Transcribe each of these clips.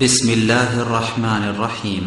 بسم الله الرحمن الرحيم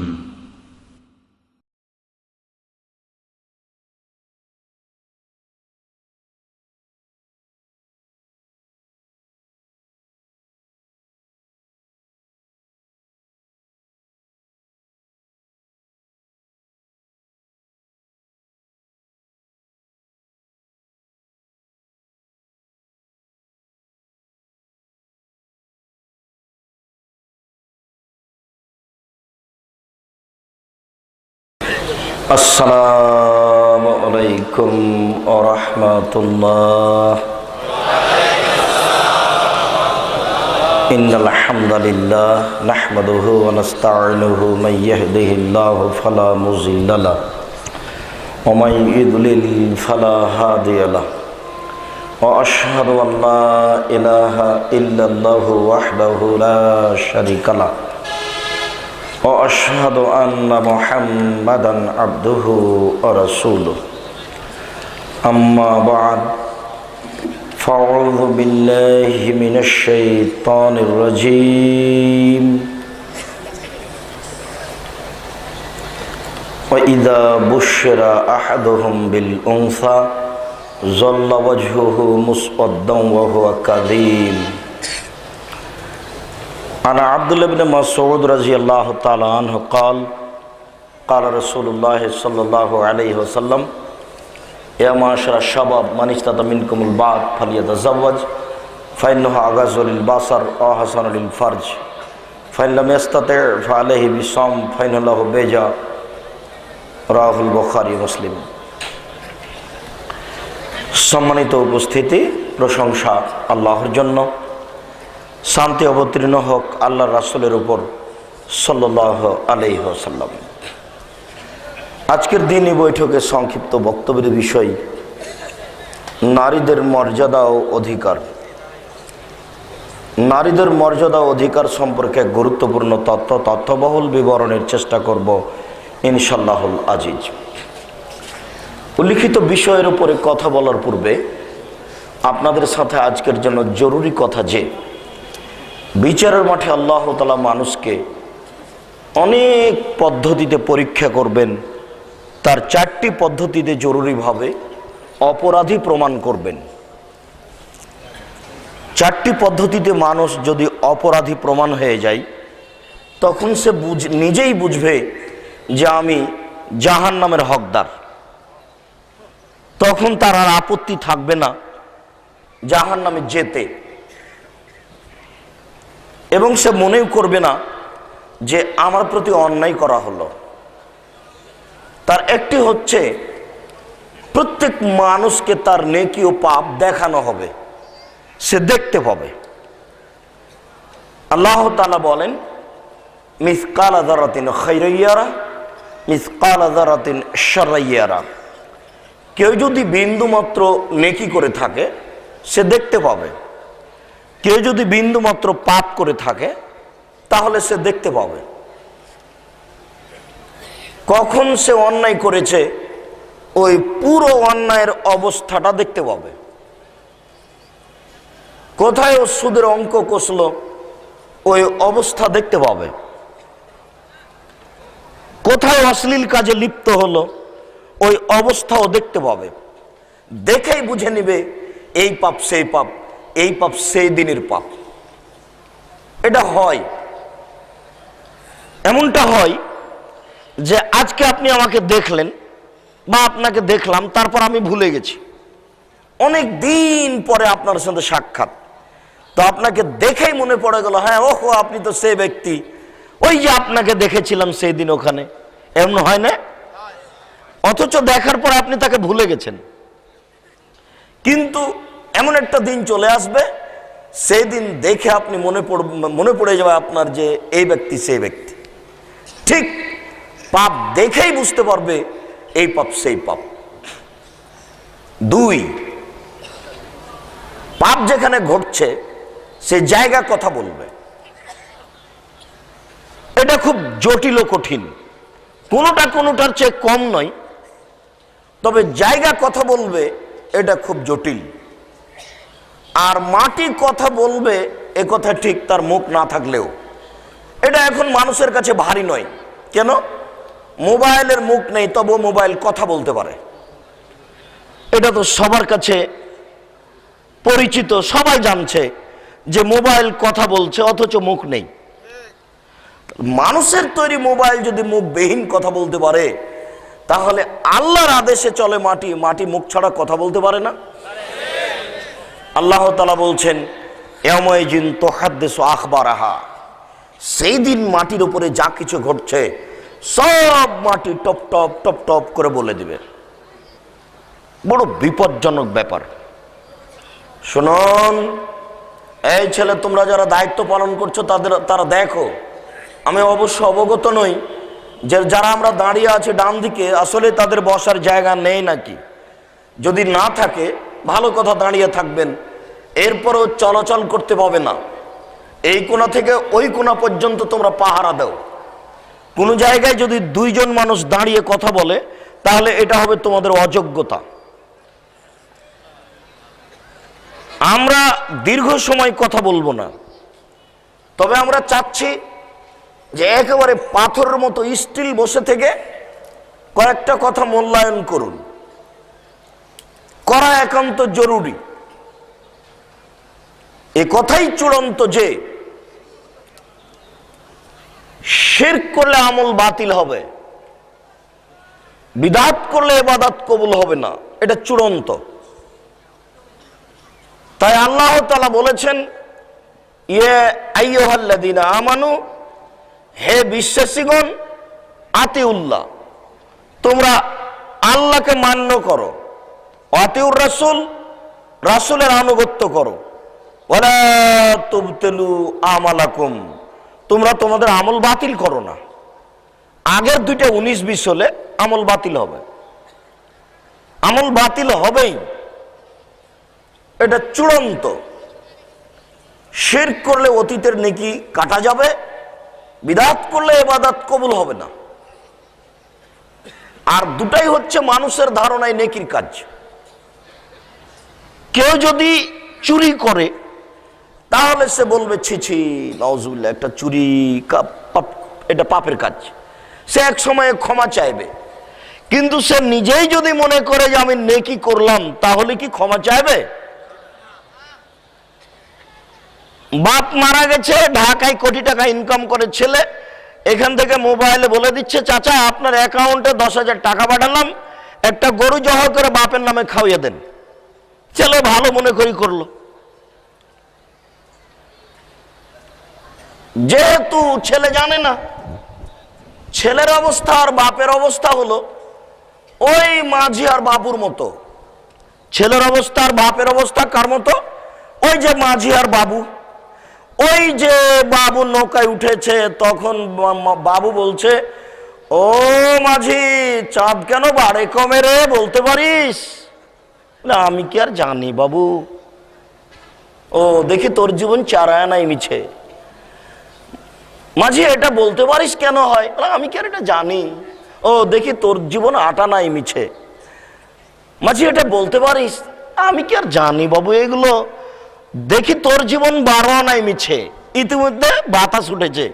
আসসালামু আলাইকুম ওয়া রাহমাতুল্লাহ। ইন্নাল হামদালিল্লাহ নাহমাদুহু ওয়া নাস্তাঈনুহু মান ইয়াহদিহিল্লাহু ফালা মুযিল্লা লাহু ওয়া মান ইউদ্লিল ফালা হাদিয়া লাহু ওয়া আশহাদু আন লা ইলাহা ইল্লাল্লাহু ওয়াহদাহু লা শারীকা লাহু وأشهد أن محمدًا عبده ورسوله أما بعد فأعوذ بالله من الشيطان الرجيم وإذا بشر أحدهم بالأنثى ظل وجهه مسودا وهو كظيم عن عبد الله بن مسعود رضي الله تعالى عنه قال قال رسول الله صلى الله عليه وسلم يا معشر الشباب من استطاع منكم الباءة فليتزوج فإنه أغض للبصر وأحسن للفرج فإن لم يستطع فعليه بالصوم فإن له وجاء رواه البخاري ومسلم। সম্মানিত উপস্থিতি, প্রশংসা আল্লাহর জন্য, শান্তি অবতীর্ণ হোক আল্লাহর রাসূলের উপর সাল্লাল্লাহু আলাইহি ওয়াসাল্লাম। আজকের দিনই বৈঠকে সংক্ষিপ্ত বক্তব্যের বিষয় নারীদের মর্যাদা ও অধিকার। নারীদের মর্যাদা ও অধিকার সম্পর্কে গুরুত্বপূর্ণ তথ্যবহুল বিবরণের চেষ্টা করব ইনশাআল্লাহুল আজিজ। উল্লিখিত বিষয়ের উপরে কথা বলার পূর্বে আপনাদের সাথে আজকের জন্য জরুরি কথা যে বিচারের মাঠে আল্লাহ তাআলা মানুষকে অনেক পদ্ধতিতে পরীক্ষা করবেন। তার 4টি পদ্ধতিতে জরুরিভাবে অপরাধী প্রমাণ করবেন। 4টি পদ্ধতিতে মানুষ যদি অপরাধী প্রমাণ হয়ে যায় তখন সে নিজেই বুঝবে যে আমি জাহান্নামের হকদার। তখন তার আর আপত্তি থাকবে না জাহান্নামে যেতে, এবং সে মনেও করবে না যে আমার প্রতি অন্যায় করা হলো। তার একটি হচ্ছে প্রত্যেক মানুষকে তার নেকি ও পাপ দেখানো হবে, সে দেখতে পাবে। আল্লাহ তাআলা বলেন মিসকালা যারাতিন খায়রান ইয়ারা মিসকালা যারাতিন শাররান ইয়ারা। কেউ যদি বিন্দুমাত্র নেকি করে থাকে সে দেখতে পাবে, কেউ যদি বিন্দুমাত্র পাপ করে থাকে তাহলে সে দেখতে পাবে। কখন সে অন্যায় করেছে ওই পুরো অন্যায়ের অবস্থাটা দেখতে পাবে। কোথায় ও সুদের অঙ্ক কষল ওই অবস্থা দেখতে পাবে। কোথায় অশ্লীল কাজে লিপ্ত হলো ওই অবস্থাও দেখতে পাবে। দেখেই বুঝে নিবে এই পাপ সেই পাপ, এই পাপ সেই দিনের পাপ। এটা হয়, এমনটা হয় যে আজকে আপনি আমাকে দেখলেন বা আপনাকে দেখলাম, তারপর আমি ভুলে গেছি। অনেক দিন পরে আপনার সাথে সাক্ষাৎ, তো আপনাকে দেখেই মনে পড়ে গেল, হ্যাঁ ওহো আপনি তো সেই ব্যক্তি, ওই যে আপনাকে দেখেছিলাম সেই দিন ওখানে। এমন হয় না? অথচ দেখার পর আপনি তাকে ভুলে গেছেন। কিন্তু এমন একটা দিন চলে আসবে, সেই দিন দেখে আপনি মনে পড়ে যাবে আপনার যে এই ব্যক্তি সেই ব্যক্তি। ঠিক পাপ দেখেই বুঝতে পারবে এই পাপ সেই পাপ। 2, পাপ যেখানে ঘটছে সে জায়গা কথা বলবে। এটা খুব জটিল ও কঠিন, কোনোটার চেয়ে কম নয়, তবে জায়গা কথা বলবে এটা খুব জটিল। আর মাটি কথা বলবে এ কথা ঠিক, তার মুখ না থাকলেও এটা এখন মানুষের কাছে ভারী নয়। কেন? মোবাইলের মুখ নেই, তবুও মোবাইল কথা বলতে পারে। এটা তো সবার কাছে পরিচিত, সবাই জানছে যে মোবাইল কথা বলছে, অথচ মুখ নেই। মানুষের তৈরি মোবাইল যদি মুখবিহীন কথা বলতে পারে, তাহলে আল্লাহর আদেশে চলে মাটি, মাটি মুখ ছাড়া কথা বলতে পারে না? আল্লাহ তাআলা বলছেন, ইয়াউমাইজিন তুহাদ্দিসু আখবারাহা, সেই দিন মাটির উপরে যা কিছু ঘটছে সব মাটি টপ টপ টপ টপ করে বলে দিবে। বড় বিপজ্জনক ব্যাপার। শুনুন, এই ছেলে, তোমরা যারা দায়িত্ব পালন করছো তারা দেখো, আমি অবশ্য অবগত নই যে যারা আমরা দাঁড়িয়ে আছি ডান দিকে, আসলে তাদের বসার জায়গা নেই নাকি। যদি না থাকে ভালো কথা, দাঁড়িয়ে থাকবেন, এরপরও চলাচল করতে পাবে না। এই কোণা থেকে ওই কোণা পর্যন্ত তোমরা পাহারা দাও। কোনো জায়গায় যদি দুইজন মানুষ দাঁড়িয়ে কথা বলে, তাহলে এটা হবে তোমাদের অযোগ্যতা। আমরা দীর্ঘ সময় কথা বলবো না, তবে আমরা চাচ্ছি যে একেবারে পাথরের মতো স্টিল বসে থেকে কয়েকটা কথা মূল্যায়ন করুন, করা একান্ত জরুরি। এ কথাই চূড়ান্ত যে শিরক করলে আমল বাতিল হবে, বিদআত করলে ইবাদত কবুল হবে না, এটা চূড়ান্ত। তাই আল্লাহ তাআলা বলেছেন, ইয়া আইয়ুহাল্লাযীনা আমানু, হে বিশ্বাসীগণ, আতিউল্লাহ, তোমরা আল্লাহকে মান্য করো, আতিউর রাসূল, রাসূলের আনুগত্য করো, ওয়ালা তুবতিলু আমালাকুম, তোমরা তোমাদের আমল বাতিল করো না। আগের দুইটা 19-20 হলে আমল বাতিল হবে, আমল বাতিল হবেই, এটা চূড়ান্ত। শিরক করলে অতীতের নেকি কাটা যাবে, বিদআত করলে ইবাদত কবুল হবে না। আর দুটাই হচ্ছে মানুষের ধারণায় নেকির কাজ। কেউ যদি চুরি করে, তাহলে সে বলবে ছি ছি নাউজুবিল্লাহ, একটা চুরি এটা পাপের কাজ, সে এক সময়ে ক্ষমা চাইবে। কিন্তু সে নিজেই যদি মনে করে যে আমি নেকি করলাম, তাহলে কি ক্ষমা চাইবে? বাপ মারা গেছে, ঢাকায় কোটি টাকা ইনকাম করে ছেলে, এখান থেকে মোবাইলে বলে দিচ্ছে, চাচা আপনার অ্যাকাউন্টে 10,000 টাকা পাঠালাম, একটা গরু জহ করে বাপের নামে খাওয়িয়ে দেন। ছেলে ভালো মনে করি করলো। যেহেতু ছেলে জানে না, ছেলের অবস্থা আর বাপের অবস্থা হলো ওই মাঝি আর বাবুর মতো। ছেলের অবস্থা আর বাপের অবস্থা কার মতো? ওই যে মাঝি আর বাবু। ওই যে বাবু নৌকায় উঠেছে, তখন বাবু বলছে, ও মাঝি, চাঁদ কেন বাড়ে কমে রে, বলতে পারিস? না, আমি কি আর জানি বাবু। ও দেখি তোর জীবন চারায় নাই মিছে। মাঝি, এটা বলতে পারিস কেন হয়? আমি কি আর এটা জানি। ও দেখি তোর জীবন আটা নাই মিছে। মাঝি, এটা বলতে পারিস? আমি কি আর জানি বাবু এগুলো। দেখি তোর জীবন 12 আনাই মিছে। ইতিমধ্যে বাতাস উঠেছে,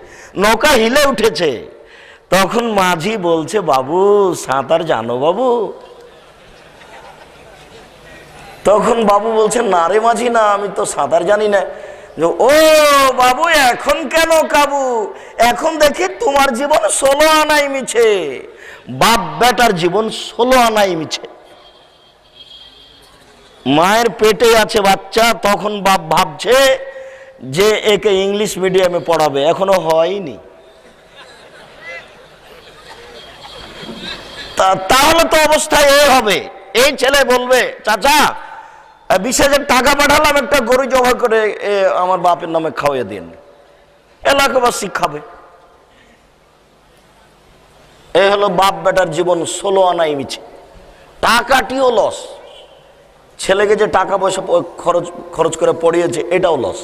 নৌকা হিলে উঠেছে। তখন মাঝি বলছে, বাবু সাঁতার জানো বাবু? তখন বাবু বলছে, না রে মাঝি, না, আমি তো সাঁতার জানি না। ও বাবু, এখন কেন কাবু? এখন দেখি তোমার জীবন 16 আনাই মিছে। বাপ বেটার জীবন 16 আনাই মিছে। মায়ের পেটে আছে বাচ্চা, তখন বাপ ভাবছে যে একে ইংলিশ মিডিয়ামে পড়াবে, এখনো হয়নি। তাহলে তো অবস্থা এই হবে, এই ছেলে বলবে, চাচা 20,000 টাকা পাঠালাম, একটা গরু জবাই করে আমার বাপের নামে খাওয়াইয়া দিন। এলাকাবাসী খাবে। এই হলো বাপ বেটার জীবন 16 আনাই মিছে। টাকাটিও লস, ছেলেকে যে টাকা পয়সা খরচ করে পড়িয়েছে এটাও লস,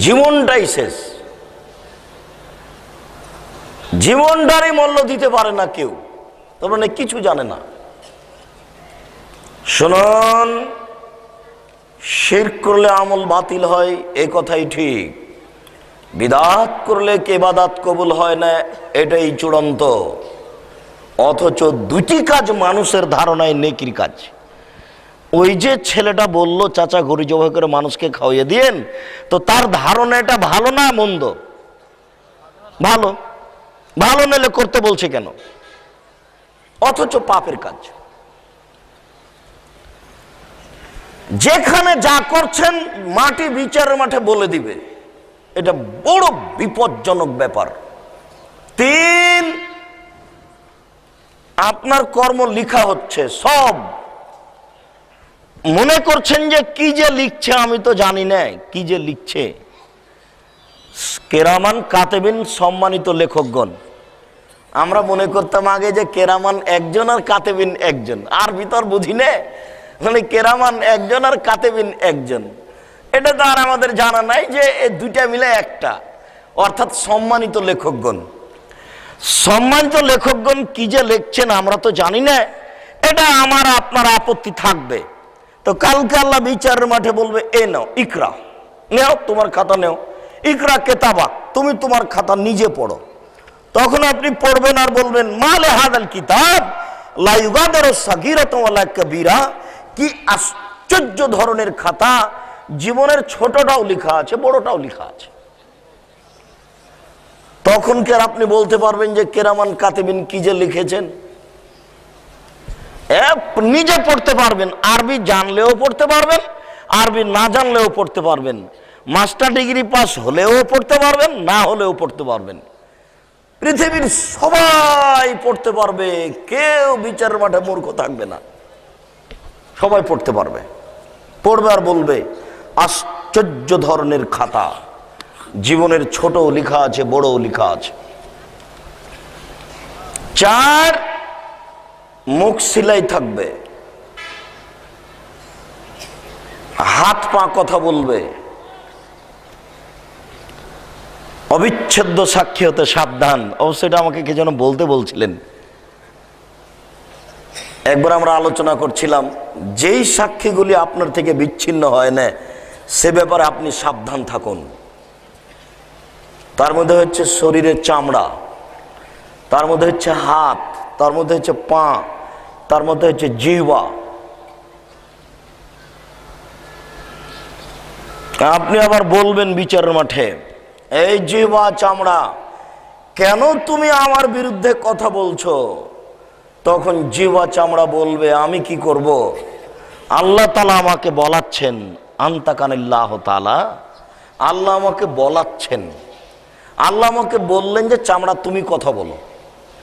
জীবনটাই শেষ। জীবনটারই মূল্য দিতে পারে না কেউ, তার মানে কিছু জানে না। শুনুন, শিরক করলে আমল বাতিল হয়, এ কথাই ঠিক। বিদআত করলে কি ইবাদত কবুল হয় না, এটাই চূড়ান্ত। অথচ দুটি কাজ মানুষের ধারণায় নেকির কাজ। ওই যে ছেলেটা বলল চাচা গরু জবাই করে মানুষকে খাওয়িয়ে দিয়েন, তো তার ধারণা এটা ভালো না মন্দ? ভালো। ভালো নিলে করতে বলছে কেন? অথচ পাপের কাজ। যেখানে যা করছেন মাটি বিচারের মাঠে বলে দিবে, এটা বড় বিপজ্জনক ব্যাপার। 3, আপনার কর্ম লিখা হচ্ছে সব। মনে করছেন যে কি যে লিখছে আমি তো জানি না কি যে লিখছে। কেরামান কাতেবিন, সম্মানিত লেখকগণ। আমরা মনে করতাম আগে যে কেরামান একজন আর কাতেবিন একজন, আর ভিতর বুঝি না মানে কেরামান একজন আর কাতেবিন একজন। এটা তো আর আমাদের জানা নাই যে এই দুইটা মিলে একটা, অর্থাৎ সম্মানিত লেখকগণ। সম্মানিত লেখকগণ কি যে লিখছেন আমরা তো জানি না, এটা আমার আপনার আপত্তি থাকবে। তো কালকে আল্লাহ বিচারের মাঠে বলবে, এ নাও ইকরা, নেও তোমার খাতা নেও, ইকরা কেতাবাক, তুমি তোমার খাতা নিজে পড়ো। তখন আপনি পড়বেন আর বলবেন, মালে হাদাল কিতাব লা ইউগাদিরু সাগীরাতান ওয়ালা কাবীরা, কি আশ্চর্য ধরনের খাতা, জীবনের ছোটটাও লেখা আছে বড়টাও লেখা আছে। তখন কি আর আপনি বলতে পারবেন যে কেরামান কাতিবিন কি যে লিখেছেন? নিজে পড়তে পারবেন, আরবি জানলেও পড়তে পারবেন, আরবি না জানলেও পড়তে পারবেন, মাস্টার ডিগ্রি পাস হলেও পড়তে পারবেন, না হলেও পড়তে পারবেন। পৃথিবীর সবাই পড়তে পারবে, কেউ বিচারের মাঠে মূর্খ থাকবে না, সবাই পড়তে পারবে। পড়বে আর বলবে, আশ্চর্য ধরনের খাতা, জীবনের ছোটও লেখা আছে বড়ও লেখা আছে। 4, মুখ সিলাই থাকবে, হাত পা কথা বলবে, অবিচ্ছেদ্য সাক্ষী হতে সাবধান। অবশ্যই এটা আমাকে কে যেন বলতে বলছিলেন। একবার আমরা আলোচনা করছিলাম, যেই সাক্ষীগুলি আপনার থেকে বিচ্ছিন্ন হয় না সে ব্যাপারে আপনি সাবধান থাকুন। তার মধ্যে হচ্ছে শরীরের চামড়া, তার মধ্যে হচ্ছে হাত, তার মধ্যে হচ্ছে পা, তার মধ্যে হচ্ছে জিহ্বা। আপনি আবার বলবেন বিচারের মাঠে, এই জিহ্বা চামড়া, কেন তুমি আমার বিরুদ্ধে কথা বলছো? তখন জিহ্বা চামড়া বলবে, আমি কি করব? আল্লাহ তাআলা আমাকে বলাচ্ছেন, আনতাকানিল্লাহ তাআলা, আল্লাহ আমাকে বলাচ্ছেন। আল্লাহ আমাকে বললেন যে চামড়া তুমি কথা বলো,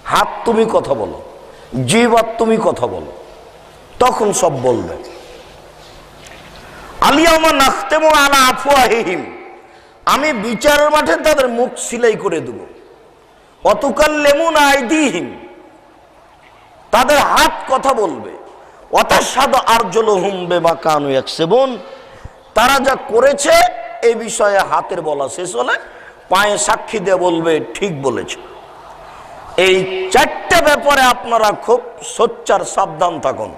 হাত তুমি কথা বলো, জিহ্বা তুমি কথা বলো। তখন সব বলবে। আলিয়ামা নাখতেমু আলা আফওয়াহিহিম, আমি বিচারের মাঠে তাদের মুখ সিলাই করে দেব। অতুকাল্লিমুনা আইদিহিম, তাদের হাত কথা বলবে। ওয়াতাশহাদু আরজুলুহুম বিমা কানু ইয়াকসিবুন, তারা যা করেছে এই বিষয়ে হাতের বলা শেষ হলে পায়ে সাক্ষী দিয়ে বলবে ঠিক বলেছে। এই 4টে ব্যাপারে আপনারা খুব সোচ্চার সাবধান থাকুন।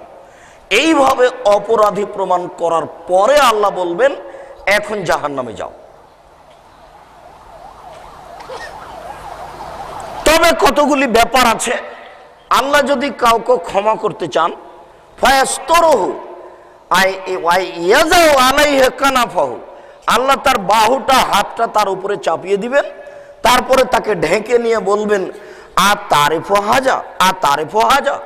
এইভাবে অপরাধী প্রমাণ করার পরে আল্লাহ বলবেন, এখন জাহান্নামে যাও। তবে কতগুলি ব্যাপার আছে, আল্লাহ যদি কাউকে ক্ষমা করতে চান, ফায়াস্তরহু ইয়াযাউ আলাইহি কানাফাহু, আল্লাহ তার বাহুটা হাতটা তার উপরে চাপিয়ে দিবেন, তারপরে তাকে ঢেকে নিয়ে বলবেন, আ তারিফু হাজা, আ তারিফু হাজা,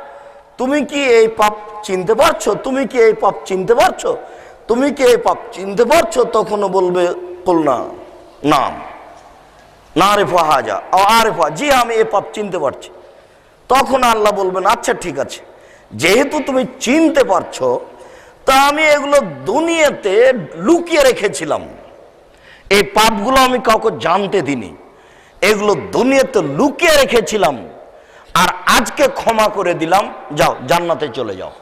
তুমি কি এই পাপ চিনতে পারছো? তুমি কি এই পাপ চিনতে পারছো? তুমি কি এই পাপ চিনতে পারছো? তখনও বলবে, কুলনা নাম না রেফা হাজা আরেফা, জি আমি এই পাপ চিনতে পারছি। তখন আল্লাহ বলবেন, আচ্ছা ঠিক আছে, যেহেতু তুমি চিনতে পারছো, তা আমি এগুলো দুনিয়াতে লুকিয়ে রেখেছিলাম, এই পাপগুলো আমি কাউকে জানতে দিইনি, এগুলো দুনিয়াতে লুকিয়ে রেখেছিলাম, আর আজকে ক্ষমা করে দিলাম, যাও জান্নাতে চলে যাও।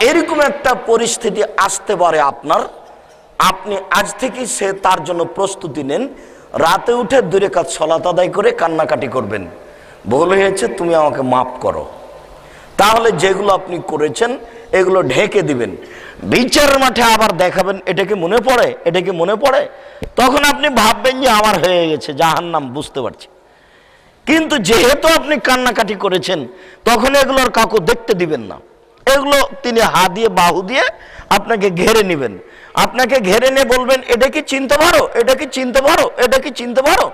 এরকম একটা পরিস্থিতি আসতে পারে আপনার, আপনি আজ থেকে সে তার জন্য প্রস্তুতি নেন। রাতে উঠে 2 রাকাত সালাত আদায় করে কান্নাকাটি করবেন, ভুল হয়েছে তুমি আমাকে মাফ করো। তাহলে যেগুলো আপনি করেছেন এগুলো ঢেকে দিবেন। বিচারের মাঠে আবার দেখাবেন, এটা কি মনে পড়ে, এটা কি মনে পড়ে, তখন আপনি ভাববেন যে আমার হয়ে গেছে জাহান্নাম, বুঝতে পারছি। কিন্তু যেহেতু আপনি কান্নাকাটি করেছেন, তখন এগুলোর কাউকে দেখতে দিবেন না। এগুলো তিনি হাত দিয়ে বাহু দিয়ে আপনাকে ঘেরে নেবেন, আপনাকে ঘেরে নিয়ে বলবেন এটা কি চিনতে পারো, এটা কি চিনতে পারো, এটা কি চিনতে পারো।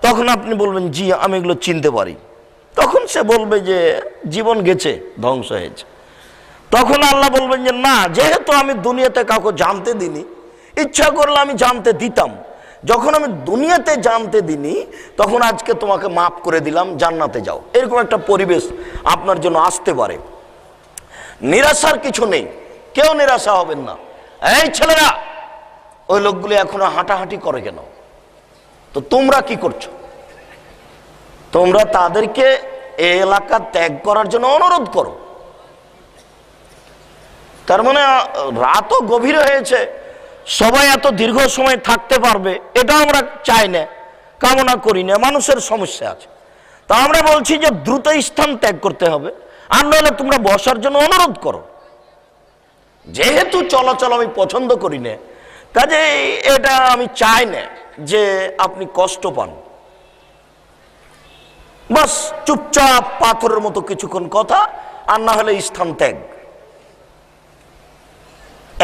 তখন আপনি বলবেন জি আমি এগুলো চিনতে পারি। তখন সে বলবে যে জীবন গেছে, ধ্বংস হয়েছে। তখন আল্লাহ বলবেন যে না, যেহেতু আমি দুনিয়াতে কাউকে জানতে দিনি, ইচ্ছা করলে আমি জানতে দিতাম, যখন আমি দুনিয়াতে জানতে দিনি তখন আজকে তোমাকে মাফ করে দিলাম, জান্নাতে যাও। এরকম একটা পরিবেশ আপনার জন্য আসতে পারে। নিরাশার কিছু নেই, কেউ নিরাশা হবেন না। এই ছেলেরা, ওই লোকগুলি এখনো হাঁটাহাঁটি করে কেন? তো তোমরা কি করছো? তোমরা তাদেরকে এই এলাকা ত্যাগ করার জন্য অনুরোধ করো। তার মানে রাতও গভীর হয়েছে, সবাই এত দীর্ঘ সময় থাকতে পারবে এটা আমরা চাই না, কামনা করি না, মানুষের সমস্যা আছে। তা আমরা বলছি যে দ্রুত স্থান ত্যাগ করতে হবে, আর নইলে তোমরা বসার জন্য অনুরোধ করো। যেহেতু চলাচল আমি পছন্দ করি না, কাজে এটা আমি চাই না যে আপনি কষ্ট পান। বাস চুপচাপ পাথরের মতো কিছুক্ষণ কথা, আর না হলে স্থান ত্যাগ।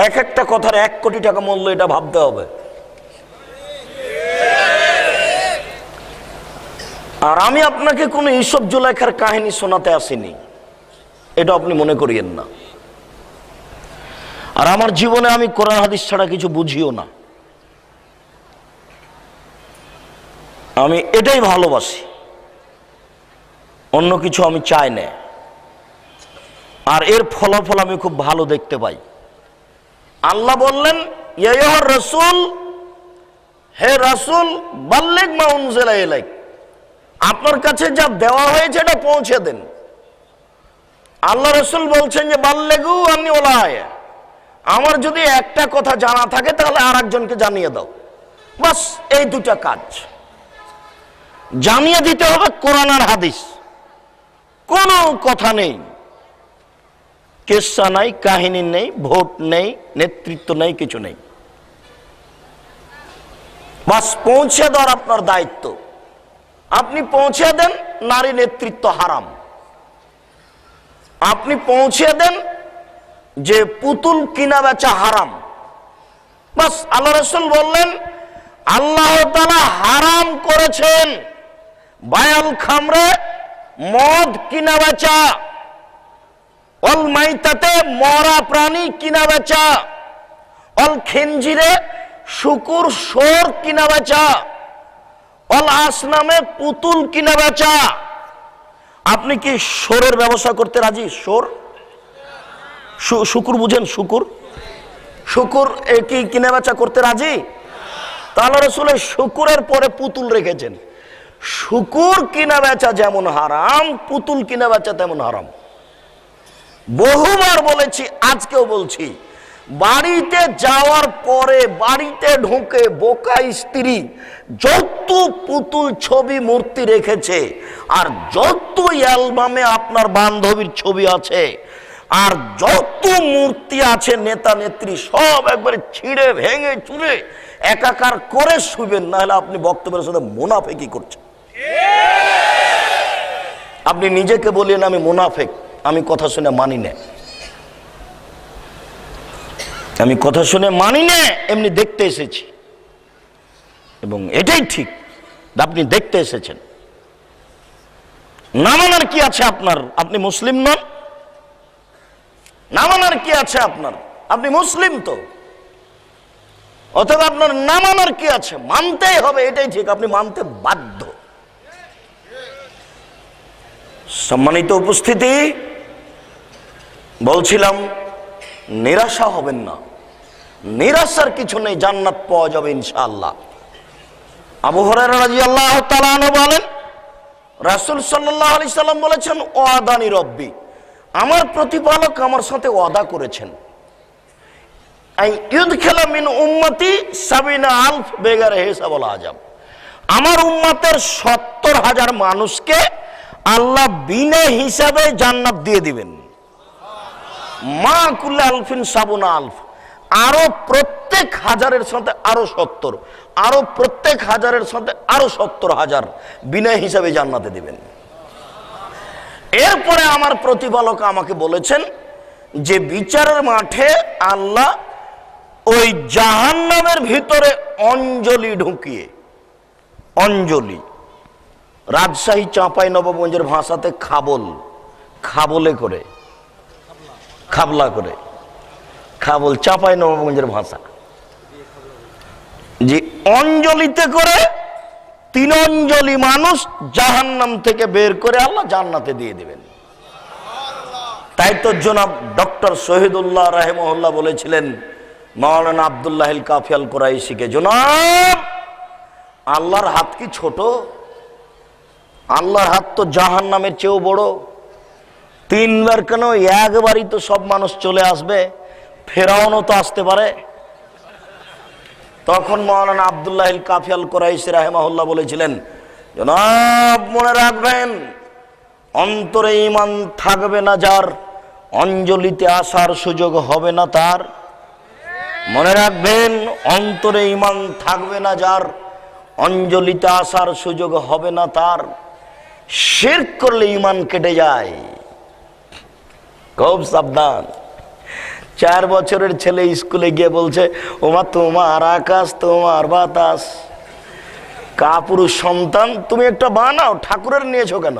এক একটা কথার 1 কোটি টাকা মূল্য, এটা ভাবতে হবে। আর আমি আপনাকে কোনো ইউসুফ জুলাইখার কাহিনী শোনাতে আসিনি, এটা আপনি মনে করিয়েন না। আর আমার জীবনে আমি কোরআন হাদিস ছাড়া কিছু বুঝিও না। আমি এটাই ভালোবাসি, অন্য কিছু আমি চাই না। আর এর ফলাফল আমি খুব ভালো দেখতে পাই। আল্লাহ বললেন ইয়া রাসূল, হে রাসূল, বাল্লিগ মা উনজিলা ইলাইক, আপনার কাছে যা দেওয়া হয়েছে এটা পৌঁছে দেন। আল্লাহ রাসূল বলছেন যে বাল্লিগু আন্নী ওয়ালা আয়া, আমার যদি একটা কথা জানা থাকে তাহলে আরেকজনকে জানিয়ে দাও। বাস এই দুটা কাজ জানিয়ে দিতে হবে। কোরআন আর হাদিস, কোনো কথা নেই, কেসা নাই, কাহিনী নেই, ভোট নেই, নেতৃত্ব নেই, কিছু নেই। বাস পৌঁছে দেওয়ার আপনার দায়িত্ব। আপনি পৌঁছে দেন নারী নেতৃত্ব হারাম, আপনি পৌঁছে দেন যে পুতুল কিনা বেচা হারাম। বাস আল্লাহ রাসূল বললেন আল্লাহ তাআলা হারাম করেছেন বায়াল খামরে, মদ কিনা বেচা, অল মাইতাতে মরা প্রাণী কিনা বেচা, অল খিনজিরে শুকুর শোর কিনা বেচা, অল আসনামে পুতুল কিনা বেচা। আপনি কি শোরের ব্যবসা করতে রাজি? শোর, শুকুর বুঝেন? শুকুর, শুকুর কি কিনা বেচা করতে রাজি? তাহলে রাসূলের শুকুরের পরে পুতুল রেখেছেন। শুকুর কিনা বেচা যেমন হারাম, পুতুল কিনা বেচা তেমন হারাম। বহুবার বলেছি, আজকেও বলছি, বাড়িতে যাওয়ার পরে বাড়িতে ঢুকে বোকা স্ত্রী যত পুতুল ছবি মূর্তি রেখেছে, আর যত অ্যালবামে আপনার বান্ধবীর ছবি আছে, আর যত মূর্তি আছে নেতা নেত্রী, সব একবারে ছিঁড়ে ভেঙে চুরে একাকার করে শুবেন, না হলে আপনি বক্তব্যের সাথে মুনাফেকি করছেন। আপনি নিজেকে বলেন আমি মুনাফেক, আমি কথা শুনে মানি না, আমি কথা শুনে মানি না, এমনি দেখতে এসেছি, এবং এটাই ঠিক, আপনি দেখতে এসেছেন। না মানার কি আছে আপনার? আপনি মুসলিম নন? না মানার কি আছে আপনার? আপনি মুসলিম তো, অথবা আপনার না মানার কি আছে? মানতেই হবে, এটাই ঠিক, আপনি মানতে বাধ্য। সম্মানিত উপস্থিতি, বলছিলাম নিরাশা হবেন না, নিরাশার কিছু নেই, জান্নাত পাওয়া যাবে ইনশাআল্লাহ। আবু হুরায়রা রাদিয়াল্লাহু তাআলা আনহু বলেন রাসূল সাল্লাল্লাহু আলাইহি সাল্লাম বলেছেন ওয়াদানি রব্বি, আমার প্রতিপালক আমার সাথে ওয়াদা করেছেন আই ইউদখিলা মিন উম্মতি ৭০,০০০ বেগারে হিসাব ওয়ালা আযাব, আমার উম্মতের ৭০,০০০ মানুষকে আল্লাহ বিনা হিসাবে জান্নাত দিয়ে দিবেন। মা কুল্লা আলফিন ৭০,০০০, আরো প্রত্যেক হাজারের সাথে আরো 70, আরো প্রত্যেক হাজারের সাথে আরো 70,000 বিনা হিসাবে জান্নাতে দিবেন। এরপরে আমার প্রতিপালক আমাকে বলেছেন যে বিচারের মাঠে আল্লাহ ওই জাহান্নামের ভিতরে অঞ্জলি ঢুকিয়ে, অঞ্জলি রাজশাহী চাঁপাইনবাবগঞ্জের ভাষাতে খাবল, খাবলে করে, খাবলা করে, খাবল চাঁপাইনবাবগঞ্জের ভাষা, যে অঞ্জলিতে করে 3 অঞ্জলি মানুষ জাহান্নাম থেকে বের করে আল্লাহ জান্নাতে দিয়ে দিবেন। তাই তো জনাব ডক্টর শহীদুল্লাহ রাহিমাহুল্লাহ বলেছিলেন মাওলানা আব্দুল্লাহ আল কাফি আল কুরাইশিকে, জনাব আল্লাহর হাত কি ছোট? আল্লাহর হাত তো জাহান্নামের চেয়েও বড়। 3 বার কেন, একবারই তো সব মানুষ চলে আসবে, ফেরাউনও তো আসতে পারে। তখন মাওলানা আব্দুল্লাহ আল কাফি আল কুরাইশি রাহিমাহুল্লাহ বলেছিলেন, জনাব মনে রাখবেন, অন্তরে ঈমান থাকবে না যার, অঞ্জলিতে আসার সুযোগ হবে না তার। মনে রাখবেন, অন্তরে ঈমান থাকবে না যার, অঞ্জলিতে আসার সুযোগ হবে না তার। শিরক করলে ঈমান কেটে যায়, খুব সাবধান। 4 বছরের ছেলে স্কুলে গিয়ে বলছে, ওমা তোমার আকাশ তোমার বাতাস। কাপুরুষ সন্তান, তুমি একটা বানাও, ঠাকুরের নিয়েছো কেন?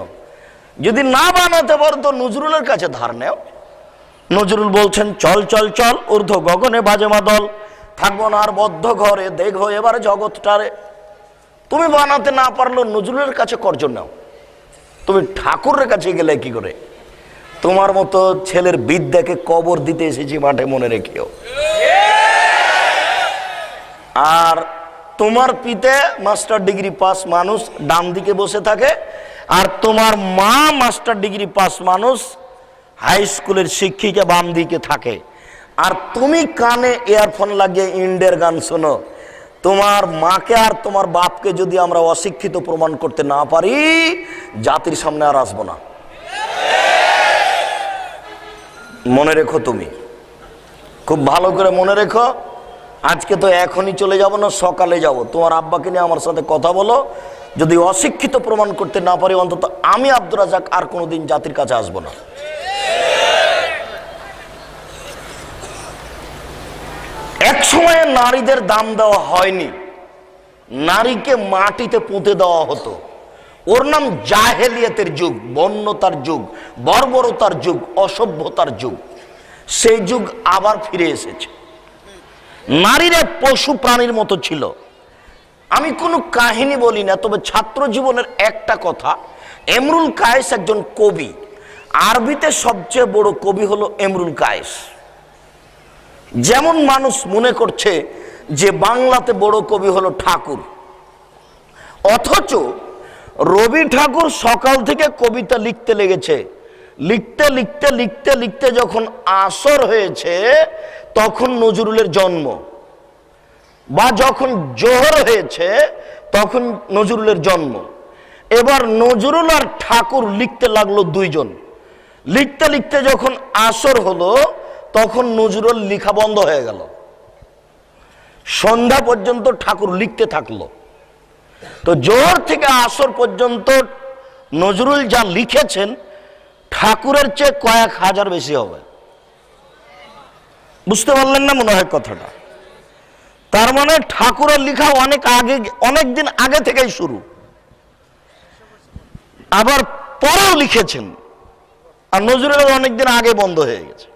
যদি না বানাতে পারো তো নজরুলের কাছে ধার নেও। নজরুল বলছেন, চল চল চল ঊর্ধ্ব গগনে বাজে মাদল, থাকবো না আর বদ্ধ ঘরে, দেখো এবার জগৎটারে। তুমি বানাতে না পারলেও নজরুলের কাছে কর্জ নাও, তুমি ঠাকুরের কাছে গেলে কি করে? তোমার মতো ছেলের বিদ্যাকে কবর দিতে এসেছি মাঠে, মনে রেখেও। আর তোমার পিতা মাস্টার ডিগ্রি পাস মানুষ ডান দিকে বসে থাকে, আর তোমার মা মাস্টার ডিগ্রি পাস মানুষ হাই স্কুলের শিক্ষিকা বাম দিকে থাকে, আর তুমি কানে ইয়ারফোন লাগিয়ে ইন্ডিয়ার গান শোনো। তোমার মাকে আর তোমার বাপকে যদি আমরা অশিক্ষিত প্রমাণ করতে না পারি, জাতির সামনে আর আসবো না। মনে রেখো, তুমি খুব ভালো করে মনে রেখো। আজকে তো এখনই চলে যাব না, সকালে যাব। তোমার আব্বাকে নিয়ে আমার সাথে কথা বলো, যদি অশিক্ষিত প্রমাণ করতে না পারি, অন্তত আমি আব্দুর রাজ্জাক আর কোনোদিন জাতির কাছে আসবো না। এক সময়ে নারীদের দাম দেওয়া হয়নি, নারীকে মাটিতে পুঁতে দেওয়া হতো। ওর নাম জাহেলিয়াতের যুগ, বন্যতার যুগ, বর্বরতার যুগ, অসভ্যতার যুগ। সেই যুগ আবার ফিরে এসেছে। নারীরা পশু প্রাণীর মতো ছিল। আমি কোনো কাহিনী বলি না, তবে ছাত্র জীবনের একটা কথা। এমরুল কায়েস একজন কবি, আরবিতে সবচেয়ে বড় কবি হলো এমরুল কায়েস। যেমন মানুষ মনে করছে যে বাংলাতে বড় কবি হলো ঠাকুর, অথচ রবি ঠাকুর সকাল থেকে কবিতা লিখতে লেগেছে। লিখতে লিখতে লিখতে লিখতে যখন আসর হয়েছে, তখন নজরুলের জন্ম, বা যখন জোহর হয়েছে তখন নজরুলের জন্ম। এবার নজরুল আর ঠাকুর লিখতে লাগলো 2 জন। লিখতে লিখতে যখন আসর হলো, তখন নজরুল লেখা বন্ধ হয়ে গেল। সন্ধ্যা পর্যন্ত ঠাকুর লিখতে থাকলো। তো জোহর থেকে আসর পর্যন্ত নজরুল যা লিখেছেন, ঠাকুরের চেয়ে কয়েক হাজার বেশি হবে। বুঝতে পারলেন না মনে হয় কথাটা? তার মানে ঠাকুরের লেখা অনেক আগে, অনেক দিন আগে থেকেই শুরু, আবার পরেও লিখেছেন। আর নজরুলের অনেকদিন আগে বন্ধ হয়ে গেছে।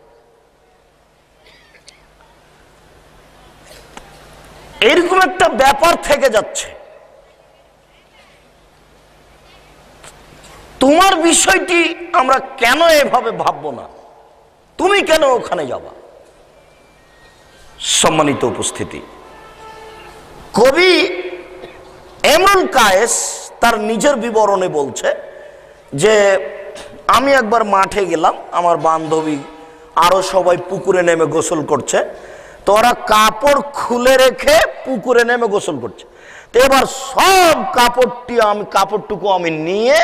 এরকম একটা ব্যাপার থেকে যাচ্ছে। তোমার বিষয়টি আমরা কেন এভাবে ভাববো না? তুমি কেন ওখানে যাবা? সম্মানিত উপস্থিতি, কবি এমরুল কায়েস তার নিজের বিবরণে বলছে যে আমি একবার মাঠে গেলাম, আমার বান্ধবী আরো সবাই পুকুরে নেমে গোসল করছে, তো ওরা কাপড় খুলে রেখে পুকুরে নেমে গোসল করছে। তো এবার সব কাপড়টুকু আমি নিয়ে,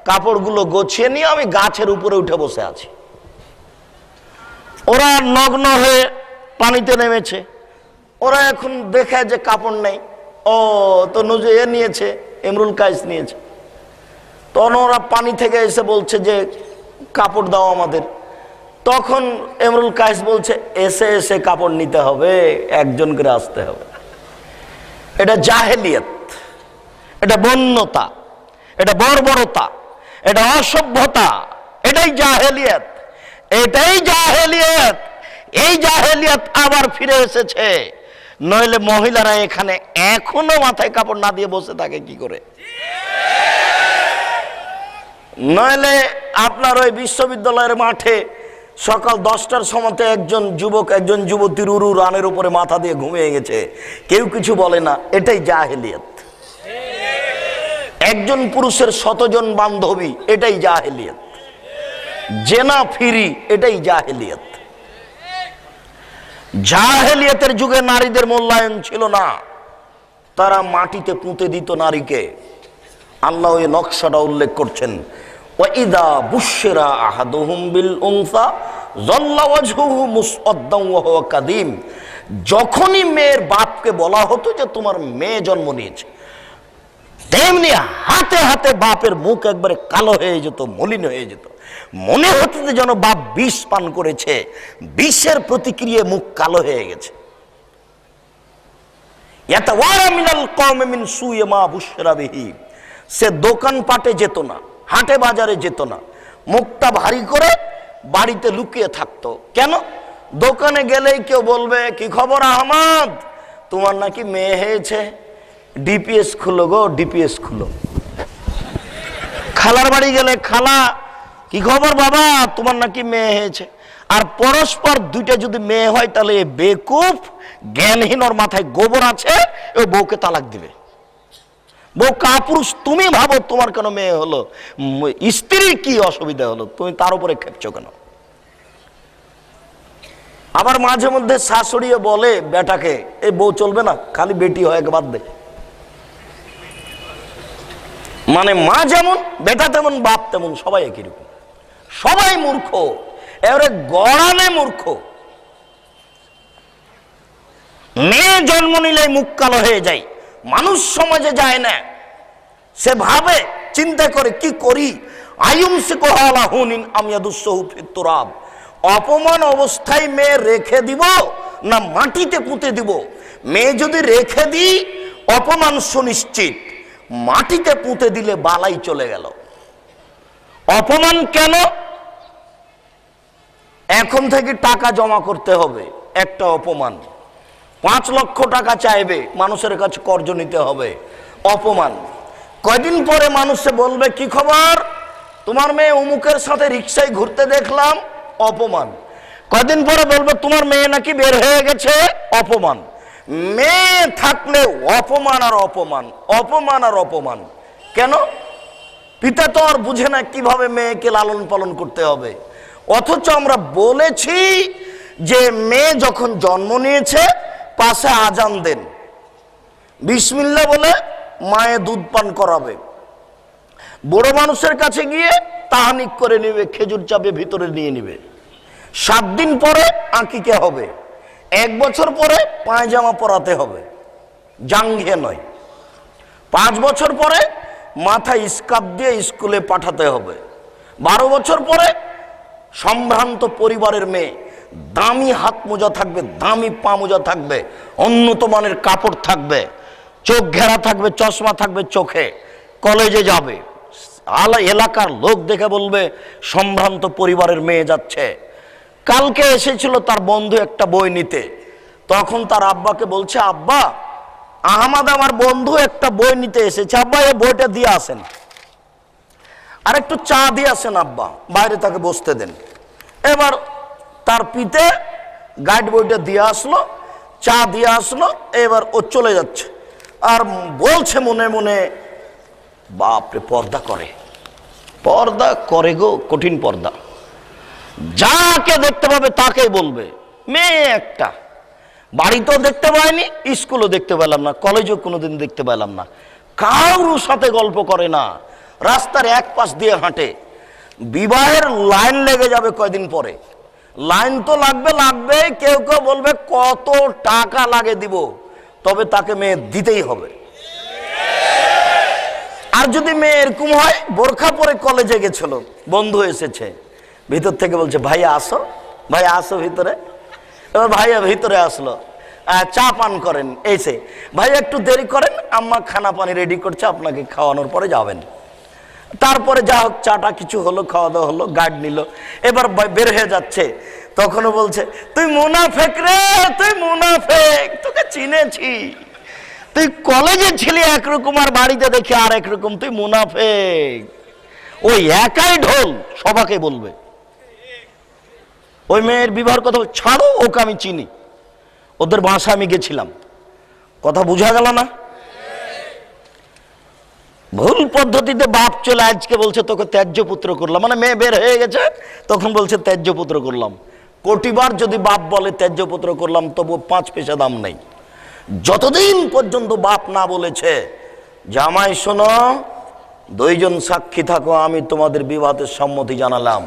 কাপড়গুলো গোছিয়ে নিয়ে আমি গাছের উপরে উঠে বসে আছি। ওরা নগ্ন হয়ে পানিতে নেমেছে। ওরা এখন দেখে যে কাপড় নেই, ও তো নজর এ নিয়েছে, ইমরুল কায়েস নিয়েছে। তখন ওরা পানি থেকে এসে বলছে যে কাপড় দাও আমাদের। তখন ইমরুল কায়েস বলছে এসে এসে কাপড় নিতে হবে, একজন করে আসতে হবে। এটা জাহেলিয়ত, এটা বন্যতা, এটা বর্বরতা, এটা অসভ্যতা, এটাই জাহেলিয়ত, এটাই জাহেলিয়ত। এই জাহেলিয়ত আবার ফিরে এসেছে, নইলে মহিলারা এখানে এখনো মাথায় কাপড় না দিয়ে বসে থাকে কি করে? নইলে আপনার ওই বিশ্ববিদ্যালয়ের মাঠে সকাল 10টার সময়তে একজন যুবক একজন যুবতীর উরু রানের উপরে মাথা দিয়ে ঘুমিয়ে গেছে, কেউ কিছু বলে না, এটাই জাহেলিয়ত। একজন পুরুষের 100 জন বান্ধবী, এটাই জাহেলিয়ত। জেনা ফিরি, এটাই জাহেলিয়ত। জাহেলিয়তের যুগে নারীদের মূল্যায়ন ছিল না, তারা মাটিতে পুঁতে দিত নারীকে। আল্লাহ এই নকশাটা উল্লেখ করছেন, ওয়াইদা বুশিরা আহাদুহুম বিল উনসা যাল্লা ওয়াজহুহু মুসওয়াদ্দান ওয়া হুয়া কাদিম। যখনই মেয়ের বাপকে বলা হতো যে তোমার মেয়ে জন্ম নিয়েছে, তেমনি হাতে হাতে বাপের মুখ একবারে কালো হয়ে যেত, মলিন হয়ে যেত। মনে হতো যে যেন বাপ বিষ পান করেছে, বিষের প্রতিক্রিয়ায় মুখ কালো হয়ে গেছে। ইয়াতাওয়ারা মিনাল কওমি মিন সুই মা বুশিরা বিহি। সে দোকানপাটে যেত না, হাটে বাজারে যেত না, মুখটা ভারী করে বাড়িতে লুকিয়ে থাকতো। কেন? দোকানে গেলেই কেউ বলবে কি খবর আহমদ, তোমার নাকি মেয়ে হয়েছে, ডিপিএস খুলো গো, ডিপিএস খুলো। খালার বাড়ি গেলে খালা কি খবর বাবা, তোমার নাকি মেয়ে হয়েছে। আর পরস্পর দুইটা যদি মেয়ে হয় তাহলে বেকুফ জ্ঞানহীন, ওর মাথায় গোবর আছে, ও বউকে তালাক দিবে। বউ কাপুরুষ, তুমি ভাবো তোমার কেন মেয়ে হলো, স্ত্রীর কি অসুবিধা হলো, তুমি তার উপরে খেপছো কেন? আবার মাঝে মধ্যে শাশুড়িও বলে বেটাকে, এই বউ চলবে না, খালি বেটি হয় বাদ দে। মানে মা যেমন বেটা তেমন, বাপ তেমন, সবাই একই রকম, সবাই মূর্খ, এবারে গড়ালে মূর্খ। মেয়ে জন্ম নিলেই মুখ কালো হয়ে যায়, মানুষ সমাজে যায় না, সে ভাবে চিন্তা করে কি করি, অপমান অবস্থায় মেয়ে রেখে দিব না মাটিতে পুঁতে দিব? মেয়ে যদি রেখে দিই অপমান সুনিশ্চিত, মাটিতে পুঁতে দিলে বালাই চলে গেল। অপমান কেন? এখন থেকে টাকা জমা করতে হবে, একটা অপমান। 5 লক্ষ টাকা চাইবে, মানুষের কাছে কর্জ নিতে হবে, অপমান। কয়দিন পরে মানুষে বলবে কি খবর, তোমার মেয়ে অমুকের সাথে রিক্সায় ঘুরতে দেখলাম, অপমান। কয়দিন পরে বলবে তোমার মেয়ে নাকি বের হয়ে গেছে, অপমান। মেয়ে থাকলে অপমান আর অপমান, অপমান আর অপমান। কেন? পিতা তো আর বুঝে না কিভাবে মেয়েকে লালন পালন করতে হবে। অথচ আমরা বলেছি যে মেয়ে যখন জন্ম নিয়েছে পাশে আজান দেন, বিসমিল্লাহ বলে মায়ে দুধ পান করাবে। বড় মানুষের কাছে গিয়ে তাহানিক করে নিবে, খেজুর চাপে ভিতরে নিয়ে নিবে। 7 দিন পরে আকিকা হবে, 1 বছর পরে পায়জামা পরাতে হবে, জাঙ্ঘিয়ে নয়। 5 বছর পরে মাথায় স্কার্ফ দিয়ে স্কুলে পাঠাতে হবে। 12 বছর পরে সম্ভ্রান্ত পরিবারের মেয়ে, দামি হাত মোজা থাকবে, দামি পা মোজা থাকবে, উন্নত মানের কাপড় থাকবে, চোখ ঘেরা থাকবে, চশমা থাকবে চোখে, কলেজে যাবে। এলাকার লোক দেখে বলবে সম্ভ্রান্ত পরিবারের মেয়ে যাচ্ছে। কালকে এসেছিল তার বন্ধু একটা বই নিতে, তখন তার আব্বাকে বলছে, আব্বা আহমদ আমার বন্ধু একটা বই নিতে এসেছে, আব্বা এই বইটা দিয়ে আসেন, আর একটু চা দিয়ে আসেন আব্বা, বাইরে তাকে বসতে দেন। এবার তার পিতে গাইড বইটা দিয়ে আসলো, চা দিয়ে আসলো, এবার ও চলে যাচ্ছে আর বলছে মনে মনে, বাপরে পর্দা করে, পর্দা করে গো, কঠিন পর্দা। যাকে দেখতে পাবে তাকেই বলবে মেয়ে একটা। বাড়িতেও দেখতে পাইনি, স্কুলও দেখতে পেলাম না, কলেজও কোনোদিন দেখতে পেলাম না, কারোর সাথে গল্প করে না, রাস্তার এক পাশ দিয়ে হাঁটে। বিবাহের লাইন লেগে যাবে কয়দিন পরে, লাইন তো লাগবে লাগবে, কেউ কেউ বলবে কত টাকা লাগে দিব, তবে তাকে মেয়ে দিতেই হবে। আর যদি মেয়ে এরকম হয়, বোরখা পরে কলেজে গেছিল, বন্ধু এসেছে, ভিতর থেকে বলছে ভাইয়া আসো, ভাইয়া আসো ভিতরে। এবার ভাইয়া ভিতরে আসলো, চা পান করেন, এসে ভাইয়া একটু দেরি করেন, আম্মা খানা পানি রেডি করছে, আপনাকে খাওয়ানোর পরে যাবেন। তারপরে যা হোক চাটা কিছু হলো, খাওয়া দাওয়া হলো, গার্ড নিল, এবার বের হয়ে যাচ্ছে, তখনও বলছে তুই মুনাফেক রে, তুই মুনাফেক, তোকে চিনেছি, তুই কলেজে ছিলি একরকম আর বাড়িতে দেখি আর একরকম, তুই মুনাফেক। ওই একাই ঢোল সবাকে বলবে। ওই মেয়ের বিবাহের কথা ছাড়ো, ওকে আমি চিনি, ওদের বাসা আমি গেছিলাম, কথা বুঝা গেল না? ভুল পদ্ধতিতে বাপ চলে আজকে বলছে তোকে ত্যায্য পুত্র করলাম, মানে মেয়ে বের হয়ে গেছে তখন বলছে ত্যায্য পুত্র করলাম। কোটিবার যদি বাপ বলে ত্যায্য পুত্র করলাম, তবু 5 পয়সা দাম নেই। যতদিন পর্যন্ত বাপ না বলেছে জামাই শোনো, 2 জন সাক্ষী থাকো, আমি তোমাদের বিবাহতে সম্মতি জানালাম,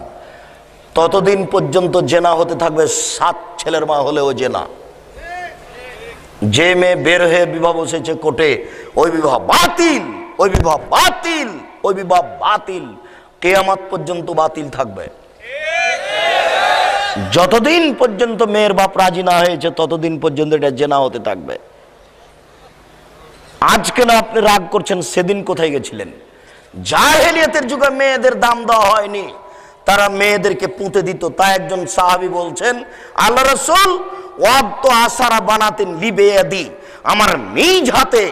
ততদিন পর্যন্ত জেনা হতে থাকবে। 7 ছেলের মা হলেও জেনা। যে মেয়ে বের হয়ে বিবাহ বসেছে কোর্টে, ওই বিবাহ বাতিল, ওই বিবাহ বাতিল, ওই বিবাহ বাতিল, কিয়ামত পর্যন্ত বাতিল থাকবে। যতদিন পর্যন্ত মেয়ের বাপ রাজি না হয়েছে, ততদিন পর্যন্ত এটা জেনা হতে থাকবে। আজকে না আপনি রাগ করছেন, সেদিন কোথায় গেছিলেন? জাহেলিয়াতের যুগে মেয়েদের দাম দেওয়া হয়নি, তারা মেয়েদেরকে পুঁতে দিত। তাই একজন সাহাবী বলছেন, আল্লাহ রাসূল ওয়াদ আসারা বানাতেন লিবেয়াদি, আমার নিজ হাতে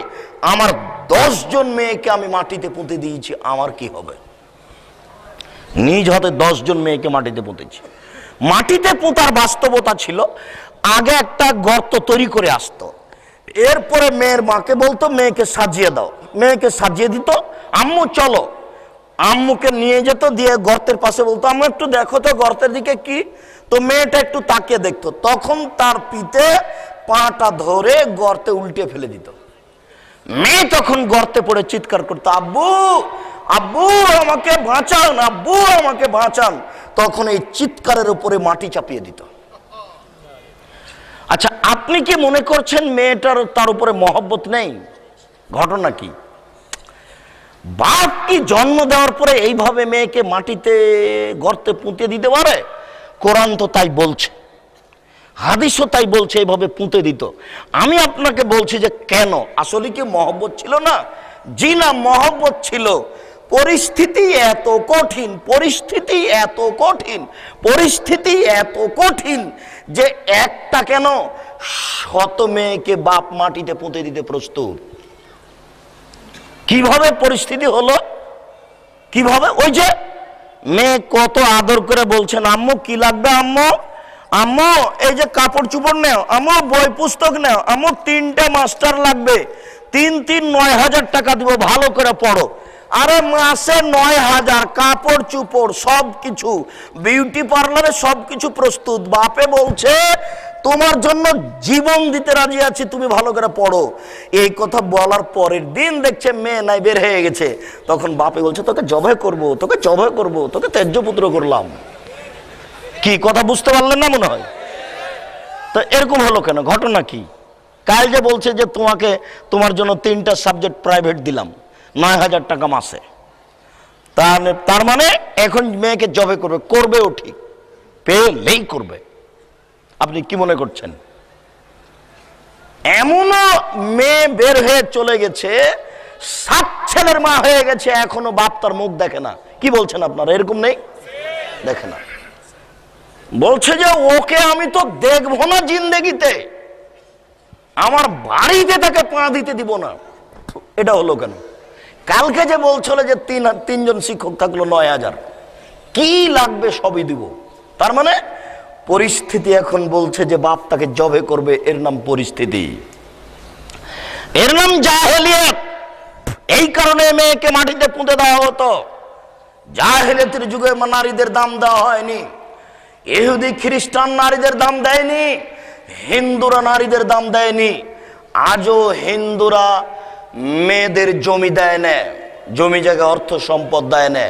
আমার 10 জন মেয়েকে আমি মাটিতে পুঁতে দিয়েছি, আমার কি হবে? নিজ হাতে 10 জন মেয়েকে মাটিতে পুঁতেছি। মাটিতে পুঁতার বাস্তবতা ছিল, আগে একটা গর্ত তৈরি করে আসতো, এরপরে মেয়ের মাকে বলতো মেয়েকে সাজিয়ে দাও, মেয়েকে সাজিয়ে দিত, আম্মু চলো, আম্মুকে নিয়ে যেত, দিয়ে গর্তের পাশে বলতো আম্মু একটু দেখো তো গর্তের দিকে কি, তো মেয়েটা একটু তাকিয়ে দেখতো, তখন তার পিঠে পাটা ধরে গর্তে উল্টে ফেলে দিত। মেয়ে তখন গর্তে পড়ে চিৎকার করতো, আব্বু আব্বু আমাকে বাঁচান, আব্বু আমাকে বাঁচান। তখন এই চিৎকারের উপরে মাটি চাপিয়ে দিত। আচ্ছা, আপনি কি মনে করছেন মেয়েটার তার উপরে মহব্বত নেই? ঘটনা কি? বাপ কি জন্ম দেওয়ার পরে এইভাবে মেয়েকে মাটিতে গর্তে পুঁতে দিতে পারে? কোরআন তো তাই বলছে, হাদিসও তাই বলছে, এইভাবে পুঁতে দিত। আমি আপনাকে বলছি যে কেন, আসলে কি মহব্বত ছিল না? জি না, মহব্বত ছিল। পরিস্থিতি এত কঠিন, পরিস্থিতি এত কঠিন, পরিস্থিতি এত কঠিন যে একটা কেন 100 মেয়েকে বাপ মাটিতে পুঁতে দিতে প্রস্তুত। কিভাবে পরিস্থিতি হলো, কিভাবে? ওই যে মেয়ে কত আদর করে বলছেন, আম্মু কি লাগবে আম্মু, আম্মু এই যে কাপড় চোপড় নেও, আম্মু বই পুস্তক নেও, আম্মু 3টা মাস্টার লাগবে, 3 9,000 টাকা দিব, ভালো করে পড়ো। আরে মাসে 9,000, কাপড় চোপড় সবকিছু, বিউটি পার্লারে সবকিছু প্রস্তুত। বাপে বলছে তোমার জন্য জীবন দিতে রাজি আছি, তুমি ভালো করে পড়ো। এই কথা বলার পরের দিন দেখছে মেয়ে নাই, বের হয়ে গেছে। তখন বাপে বলছে তোকে জবাই করব, তোকে জবাই করব, তোকে ত্যায্য পুত্র করলাম। কি কথা বুঝতে পারলেন না মনে হয়? তো এরকম হলো কেন, ঘটনা কি? কাল যে বলছে যে তোমার জন্য 3টা সাবজেক্ট প্রাইভেট দিলাম, 9,000 টাকা মাসে, তার মানে এখন মেয়েকে জবে করবে, করবেও ঠিক, পেলেই করবে। আপনি কি মনে করছেন? এমনও মেয়ে বের হয়ে চলে গেছে, 7 ছেলের মা হয়ে গেছে, এখনো বাপ তার মুখ দেখে না। কি বলছেন আপনারা? এরকম নেই? দেখে না, বলছে যে ওকে আমি তো দেখবো না জিন্দেগিতে, আমার বাড়িতে তাকে পা দিতে দিব না। এটা হলো কেন? কালকে যে বলছিল যে 3 জন শিক্ষক থাকলো 9,000, কি লাগবে সবই দিব। তার মানে পরিস্থিতি এখন বলছে যে বাপ তাকে জবে করবে। এর নাম পরিস্থিতি, এর নাম জাহেলিয়াত। এই কারণে মেয়েকে মাটিতে পুঁতে দেওয়া হতো। জাহেলিয়াতের যুগে নারীদের দাম দেওয়া হয়নি, ইহুদি খ্রিস্টান নারীদের দাম দেয়নি, হিন্দুরা নারীদের দাম দেয়নি। আজও হিন্দুরা মেয়েদের জমি দেয় না, জমি জায়গায় অর্থ সম্পদ দেয় না।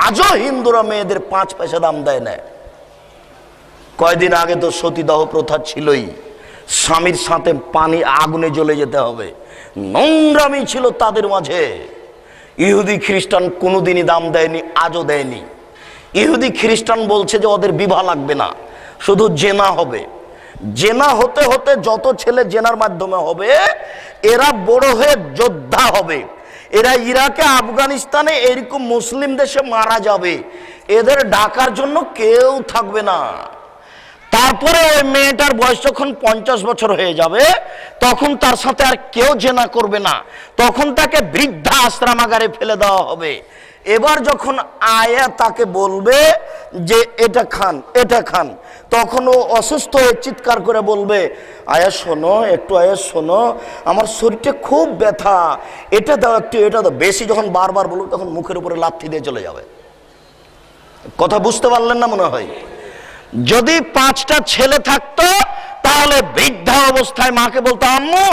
আজও হিন্দুরা মেয়েদের 5 পয়সা দাম দেয় না। কয়দিন আগে তো সতীদাহ প্রথা ছিলই, স্বামীর সাথে পানি আগুনে জ্বলে যেতে হবে, নোংরামি ছিল তাদের মাঝে। ইহুদি খ্রিস্টান কোনোদিনই দাম দেয়নি, আজও দেয়নি। ইহুদি খ্রিস্টান বলছে যে ওদের বিবাহ লাগবে না, শুধু জেনা হবে। জেনা হতে হতে যত ছেলে জেনার মাধ্যমে হবে এরা বড় হয়ে যোদ্ধা হবে, এরা ইরাকে আফগানিস্তানে এরকম মুসলিম দেশে মারা যাবে, এদের ডাকার জন্য কেউ থাকবে না। তারপরে ওই মেয়েটার বয়স যখন 50 বছর হয়ে যাবে তখন তার সাথে আর কেউ জেনা করবে না, তখন তাকে বৃদ্ধা আশ্রমাগারে ফেলে দেওয়া হবে। এবার যখন আয়া তাকে বলবে যে এটা খান এটা খান, তখন ও অসুস্থ হয়ে চিৎকার করে বলবে, আয়া শোনো একটু, আয়া শোনো আমার শরীরটা খুব ব্যথা, এটা দাও একটু, এটা দাও। বেশি যখন বারবার বলবে তখন মুখের উপরে লাথি দিয়ে চলে যাবে। কথা বুঝতে পারলেন না মনে হয়? যদি 5টা ছেলে থাকতো তাহলে বৃদ্ধা অবস্থায় মাকে বলতো, আম্মু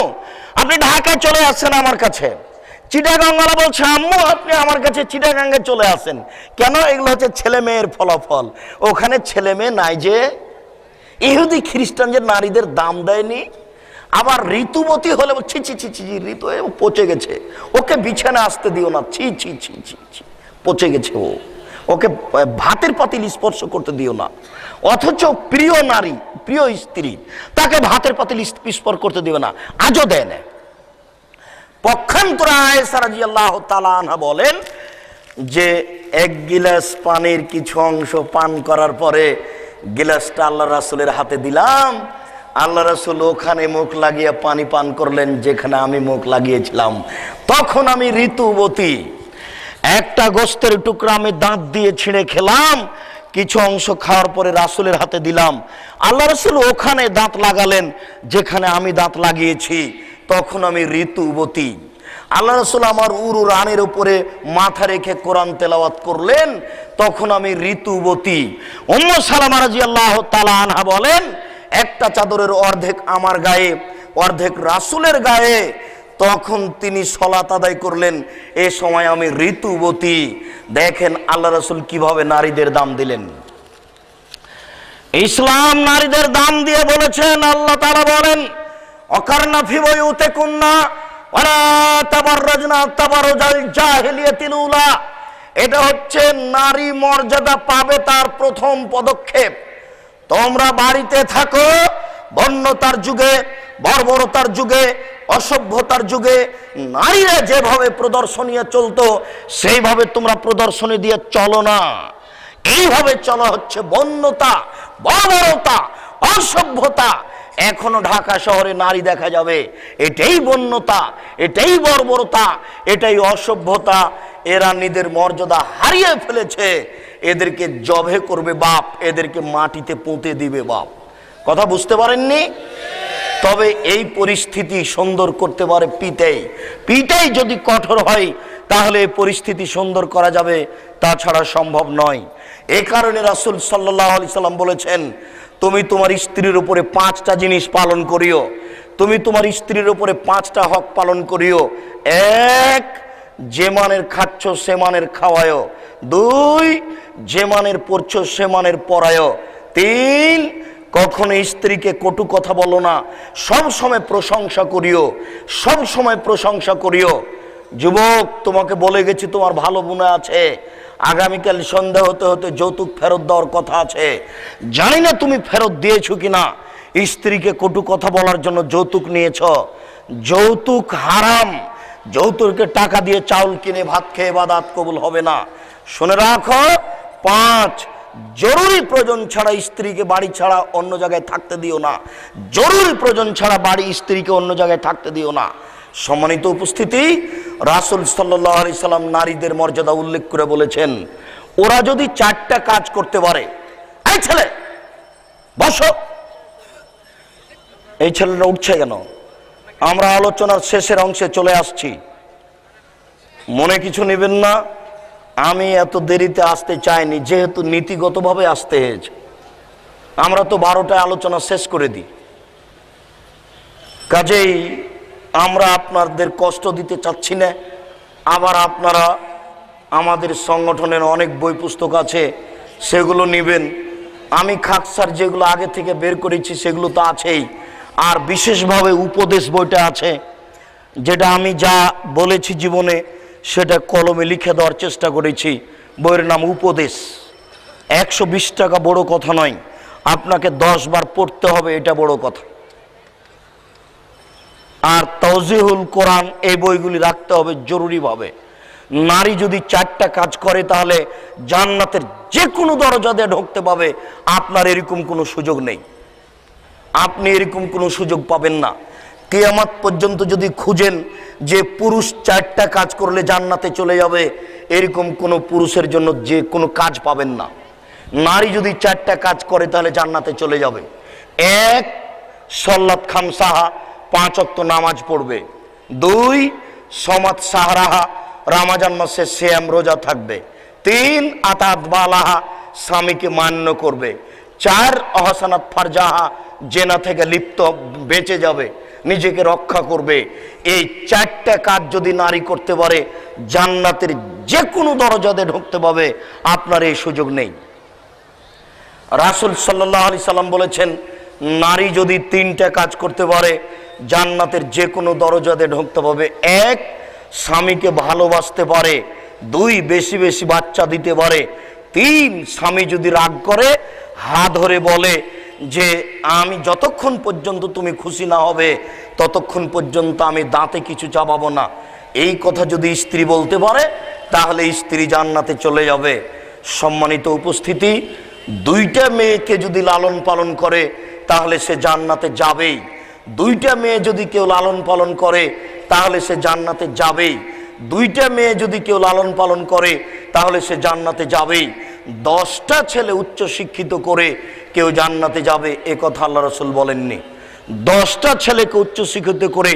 আপনি ঢাকায় চলে আসছেন আমার কাছে। চিটাগাঙ্গালা বলছে, আম্মু আপনি আমার কাছে চিটাগাঙ্গে চলে আসেন। কেন? এগুলো হচ্ছে ছেলে মেয়ের ফলাফল। ওখানে ছেলে মেয়ে নাই যে। ইহুদি খ্রিস্টান যে নারীদের দাম দেয়নি, আবার ঋতুবতী হলে ছি ছি ছি ছি ঋতু পচে গেছে, ওকে বিছানা আসতে দিও না, ছি ছি ছি ছি ছি পচে গেছে, ওকে ভাতের পাতিল স্পর্শ করতে দিও না। অথচ প্রিয় নারী, প্রিয় স্ত্রী, তাকে ভাতের পাতিল স্পর্শ করতে দিও না, আজও দেয় না। পক্ষান্তরে আয়েশা রাদিয়াল্লাহু তাআলা আনহা বলেন যে 1 গিলাস পানির কিছু অংশ পান করার পরে গিলাসটা আল্লাহ রাসূলের হাতে দিলাম, আল্লাহ রাসূল ওখানে মুখ লাগিয়ে পানি পান করলেন যেখানে আমি মুখ লাগিয়েছিলাম। তখন আমি ঋতুবতী, একটা গোস্তের টুকরা আমি দাঁত দিয়ে ছিঁড়ে খেলাম, কিছু অংশ খাওয়ার পরে রাসূলের হাতে দিলাম, আল্লাহ রাসূল ওখানে দাঁত লাগালেন যেখানে আমি দাঁত লাগিয়েছি, তখন আমি ঋতুবতী। আল্লাহ রাসূল আমার উরু রানের উপরে মাথা রেখে কোরআন তেলাওয়াত করলেন, তখন আমি ঋতুবতী। উম্মু সালামা রাদিয়াল্লাহু তাআলা আনহা বলেন, একটা চাদরের অর্ধেক আমার গায়ে অর্ধেক রাসূলের গায়ে, তখন তিনি সালাত আদায় করলেন, এ সময় আমি ঋতুবতী। দেখেন আল্লাহ রাসূল কিভাবে নারীদের দাম দিলেন। ইসলাম নারীদের দাম দিয়ে বলেছেন, আল্লাহ তাআলা বলেন, অকারনা ফি বুয়ুতিকুন্না ওয়ালা তাবাররাজনা তাবারুজাল জাহিলিয়াতিল উলা। এটা হচ্ছে নারী মর্যাদা পাবে তার প্রথম পদক্ষেপ। তোমরা বাড়িতে থাকো, বন্যতার যুগে, বর্বরতার যুগে, অসভ্যতার যুগে নারীরা যেভাবে প্রদর্শনী চলতো সেইভাবে তোমরা প্রদর্শনী দিয়ে চলো না। এইভাবে চলা হচ্ছে বন্যতা, বর্বরতা, অসভ্যতা। এখনো ঢাকা শহরে নারী দেখা যাবে, এটাই বন্যতা, এটাই বর্বরতা, এটাই অসভ্যতা। এরা নিজেদের মর্যাদা হারিয়ে ফেলেছে, এদেরকে জবে করবে বাপ, এদেরকে মাটিতে পুঁতে দিবে বাপ। কথা বুঝতে পারেননি? তবে এই পরিস্থিতি সুন্দর করতে পারে পিটাই। পিটাই যদি কঠোর হয় তাহলে এই পরিস্থিতি সুন্দর করা যাবে, তাছাড়া সম্ভব নয়। এ কারণে রাসূল সাল্লাল্লাহু আলাইহি সাল্লাম বলেছেন, তুমি তোমার স্ত্রীর উপরে 5টা জিনিস পালন করিও, তুমি তোমার স্ত্রীর উপরে 5টা হক পালন করিও। 1, যে মানের খাচ্ছ সে মানের খাওয়ায়। 2, যে মানের পড়ছো সে মানের পড়ায়। 3, কখনো স্ত্রীকে কটু কথা বলো না, সব সময় প্রশংসা করিও, সব সময় প্রশংসা করিও। যুবক, তোমাকে বলে গেছি তোমার ভালো বোনা আছে, আগামীকাল সন্ধ্যা হতে হতে যৌতুক ফেরত দেওয়ার কথা আছে, জানি না তুমি ফেরত দিয়েছো কিনা। স্ত্রীকে কটু কথা বলার জন্য যৌতুক নিয়েছ, যৌতুক হারাম। যৌতুকে টাকা দিয়ে চাউল কিনে ভাত খেয়ে ইবাদত কবুল হবে না। শুনে রাখো। 5, জরুরি প্রয়োজন ছাড়া স্ত্রীকে বাড়ি ছাড়া অন্য জায়গায় থাকতে দিও না। জরুরি প্রয়োজন ছাড়া বাড়ি স্ত্রীকে অন্য জায়গায় থাকতে দিও না। সম্মানিত উপস্থিতি, রাসূল সাল্লাল্লাহু আলাইহি সাল্লাম নারীদের মর্যাদা উল্লেখ করে বলেছেন, ওরা যদি 4টা কাজ করতে পারে। এই ছেলে বসো, এই ছেলেটা উঠছে কেন? আমরা আলোচনার শেষের অংশে চলে আসছি, মনে কিছু নেবেন না। আমি এত দেরিতে আসতে চাইনি, যেহেতু নীতিগতভাবে আসতে হয়েছে। আমরা তো 12টায় আলোচনা শেষ করে দিই, কাজেই আমরা আপনাদের কষ্ট দিতে চাচ্ছি না। আবার আপনারা আমাদের সংগঠনের অনেক বই পুস্তক আছে, সেগুলো নেবেন। আমি খাকসার যেগুলো আগে থেকে বের করেছি সেগুলো তো আছেই, আর বিশেষভাবে উপদেশ বইটা আছে, যেটা আমি যা বলেছি জীবনে সেটা কলমে লিখে দেওয়ার চেষ্টা করেছি। বইয়ের নাম উপদেশ। 120 টাকা বড় কথা নয়, আপনাকে 10 বার পড়তে হবে, এটা বড় কথা। আর তাওজিহুল কোরআন, এই বইগুলি রাখতে হবে জরুরিভাবে। নারী যদি 4টা কাজ করে তাহলে জান্নাতের যে কোনো দরজা দিয়ে ঢুকতে পাবে। আপনার এরকম কোনো সুযোগ নেই, আপনি এরকম কোনো সুযোগ পাবেন না। কিয়ামত পর্যন্ত যদি খুঁজেন যে পুরুষ 4টা কাজ করলে জান্নাতে চলে যাবে, এরকম কোনো পুরুষের জন্য যে কোনো কাজ পাবেন না। নারী যদি 4টা কাজ করে তাহলে জান্নাতে চলে যাবে। 1, সল্লাত খামসাহা, 5 ওয়াক্ত নামাজ পড়বে। 2, সমাত সাহারাহা, রমজান মাসে সিয়াম রোজা থাকবে। 3, আতাত বালাহা, স্বামীকে মান্য করবে। 4, অহসানাত ফারজাহা, জেনা থেকে লিপ্ত বেঁচে যাবে, নিজেকে রক্ষা করবে। এই 4টা কাজ যদি নারী করতে পারে জান্নাতের যে কোনো দরজাতে ঢুকতে পাবে। আপনার এই সুযোগ নেই। রাসূল সাল্লাল্লাহু আলাইহি সাল্লাম বলেছেন, নারী যদি 3টা কাজ করতে পারে জান্নাতের যে কোনো দরজাতে ঢুকতে পাবে। 1, স্বামীকে ভালোবাসতে পারে। 2, বেশি বেশি বাচ্চা দিতে পারে। 3, স্বামী যদি রাগ করে হাত ধরে বলে যে আমি যতক্ষণ পর্যন্ত তুমি খুশি না হবে ততক্ষণ পর্যন্ত আমি দাঁতে কিছু চাবাবো না, এই কথা যদি স্ত্রী বলতে পারে তাহলে স্ত্রী জান্নাতে চলে যাবে। সম্মানিত উপস্থিতি, 2টা মেয়েকে যদি লালন পালন করে তাহলে সে জান্নাতে যাবেই। 2টা মেয়ে যদি কেউ লালন পালন করে তাহলে সে জান্নাতে যাবেই। 2টা মেয়ে যদি কেউ লালন পালন করে তাহলে সে জান্নাতে যাবেই। 10টা ছেলে উচ্চ শিক্ষিত করে কেউ জান্নাতে যাবে, এ কথা আল্লাহ রাসূল বলেননি। 10টা ছেলেকে উচ্চ শিক্ষিত করে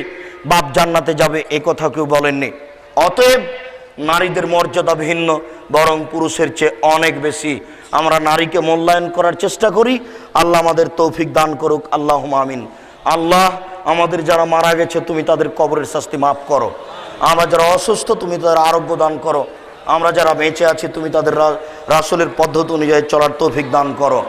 বাপ জান্নাতে যাবে, এ কথা কেউ বলেননি। অতএব নারীদের মর্যাদা ভিন্ন, বরং পুরুষের চেয়ে অনেক বেশি। আমরা নারীকে মূল্যায়ন করার চেষ্টা করি। আল্লাহ আমাদের তৌফিক দান করুক, আল্লাহুম্মা আমিন। আল্লাহ, আমাদের যারা মারা গেছে তুমি তাদের কবরের শাস্তি মাফ করো। আমরা যারা অসুস্থ তুমি তাদের আরোগ্য দান করো। আমরা যারা বেঁচে আছি তুমি তাদের রাসূলের পদ্ধতি অনুযায়ী চলার তৌফিক দান করো।